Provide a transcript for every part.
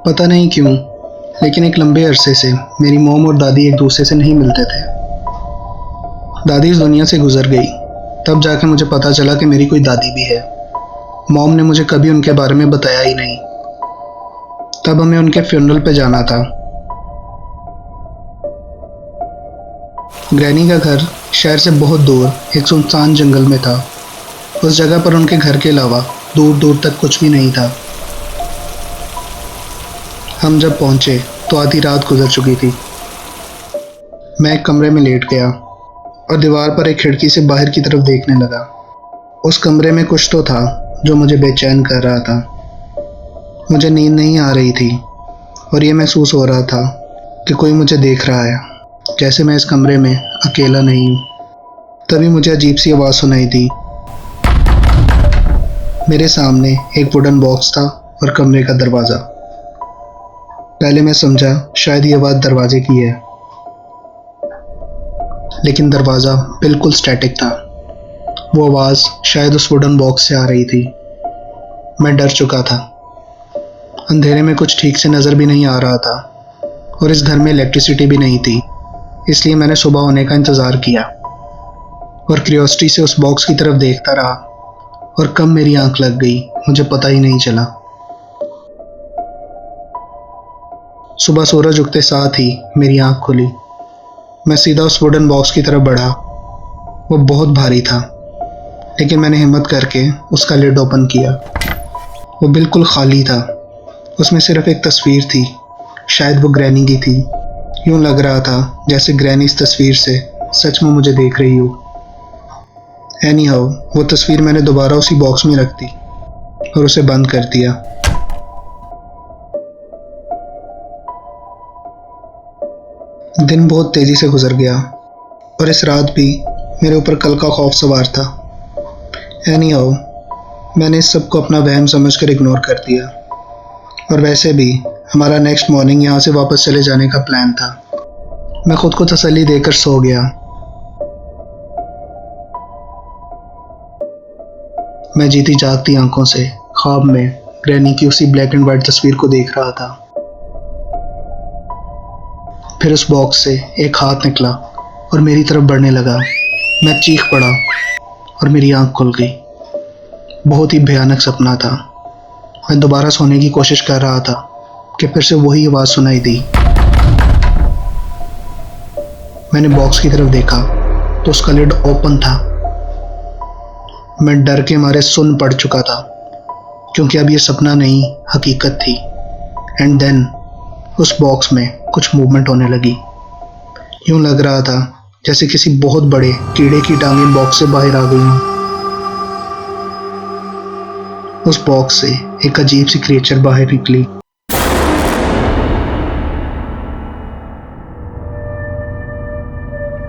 पता नहीं क्यों, लेकिन एक लंबे अरसे से मेरी मॉम और दादी एक दूसरे से नहीं मिलते थे। दादी इस दुनिया से गुजर गई, तब जाके मुझे पता चला कि मेरी कोई दादी भी है। मॉम ने मुझे कभी उनके बारे में बताया ही नहीं। तब हमें उनके फ्यूनरल पे जाना था। ग्रैनी का घर शहर से बहुत दूर एक सुनसान जंगल में था। उस जगह पर उनके घर के अलावा दूर दूर तक कुछ भी नहीं था। हम जब पहुंचे तो आधी रात गुजर चुकी थी। मैं एक कमरे में लेट गया और दीवार पर एक खिड़की से बाहर की तरफ देखने लगा। उस कमरे में कुछ तो था जो मुझे बेचैन कर रहा था। मुझे नींद नहीं आ रही थी और ये महसूस हो रहा था कि कोई मुझे देख रहा है, जैसे मैं इस कमरे में अकेला नहीं हूँ। तभी मुझे अजीब सी आवाज़ सुनाई दी। मेरे सामने एक वुडन बॉक्स था और कमरे का दरवाज़ा। पहले मैं समझा शायद ये आवाज़ दरवाजे की है, लेकिन दरवाज़ा बिल्कुल स्टैटिक था। वो आवाज़ शायद उस वुडन बॉक्स से आ रही थी। मैं डर चुका था। अंधेरे में कुछ ठीक से नज़र भी नहीं आ रहा था और इस घर में इलेक्ट्रिसिटी भी नहीं थी, इसलिए मैंने सुबह होने का इंतज़ार किया और क्यूरियोसिटी से उस बॉक्स की तरफ देखता रहा। और कब मेरी आंख लग गई मुझे पता ही नहीं चला। सुबह सूरज उगते साथ ही मेरी आंख खुली। मैं सीधा उस वुडन बॉक्स की तरफ बढ़ा। वो बहुत भारी था, लेकिन मैंने हिम्मत करके उसका लिड ओपन किया। वो बिल्कुल खाली था। उसमें सिर्फ एक तस्वीर थी, शायद वो ग्रैनी की थी। यूं लग रहा था जैसे ग्रैनी इस तस्वीर से सच में मुझे देख रही हो। एनीहाउ, वो तस्वीर मैंने दोबारा उसी बॉक्स में रख दी और उसे बंद कर दिया। दिन बहुत तेज़ी से गुजर गया और इस रात भी मेरे ऊपर कल का खौफ सवार था। एनीहाउ, मैंने इस सब को अपना वहम समझकर इग्नोर कर दिया। और वैसे भी हमारा नेक्स्ट मॉर्निंग यहाँ से वापस चले जाने का प्लान था। मैं खुद को तसल्ली देकर सो गया। मैं जीती जागती आंखों से ख्वाब में ग्रैनी की उसी ब्लैक एंड वाइट तस्वीर को देख रहा था। फिर उस बॉक्स से एक हाथ निकला और मेरी तरफ बढ़ने लगा। मैं चीख पड़ा और मेरी आंख खुल गई। बहुत ही भयानक सपना था। मैं दोबारा सोने की कोशिश कर रहा था कि फिर से वही आवाज़ सुनाई दी। मैंने बॉक्स की तरफ देखा तो उसका लिड ओपन था। मैं डर के मारे सुन्न पड़ चुका था, क्योंकि अब ये सपना नहीं हकीकत थी। एंड देन उस बॉक्स में कुछ मूवमेंट होने लगी। यूं लग रहा था जैसे किसी बहुत बड़े कीड़े की टांगें बॉक्स से बाहर आ गई हों। उस बॉक्स से एक अजीब सी क्रिएचर बाहर निकली।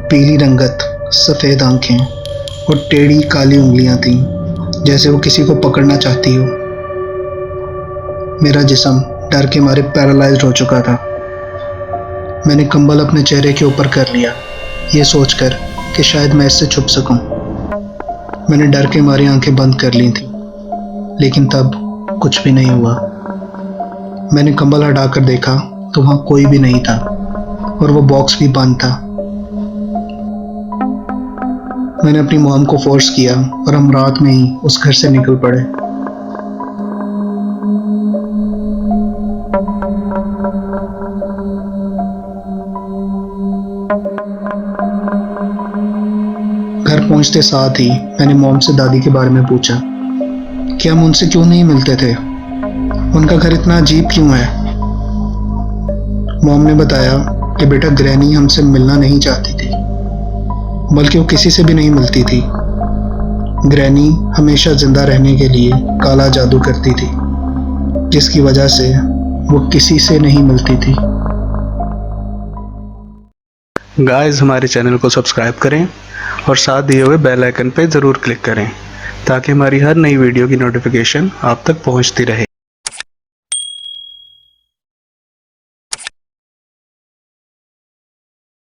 पीली रंगत, सफ़ेद आंखें और टेढ़ी काली उंगलियां थीं, जैसे वो किसी को पकड़ना चाहती हो। मेरा जिस्म डर के मारे पैरालाइज्ड हो चुका था। मैंने कंबल अपने चेहरे के ऊपर कर लिया, ये सोचकर कि शायद मैं इससे छुप सकूं। मैंने डर के मारे आंखें बंद कर ली थीं, लेकिन तब कुछ भी नहीं हुआ। मैंने कंबल हटाकर देखा तो वहाँ कोई भी नहीं था और वो बॉक्स भी बंद था। मैंने अपनी मॉम को फोर्स किया और हम रात में ही उस घर से निकल पड़े। घर पहुंचते साथ ही मैंने मॉम से दादी के बारे में पूछा कि हम उनसे क्यों नहीं मिलते थे, उनका घर इतना अजीब क्यों है। मॉम ने बताया कि बेटा, ग्रैनी हमसे मिलना नहीं चाहती थी, बल्कि वो किसी से भी नहीं मिलती थी। ग्रैनी हमेशा जिंदा रहने के लिए काला जादू करती थी, जिसकी वजह से वो किसी से नहीं मिलती थी। गाइस, हमारे चैनल को सब्सक्राइब करें और साथ दिए हुए बेल आइकन पर ज़रूर क्लिक करें ताकि हमारी हर नई वीडियो की नोटिफिकेशन आप तक पहुंचती रहे।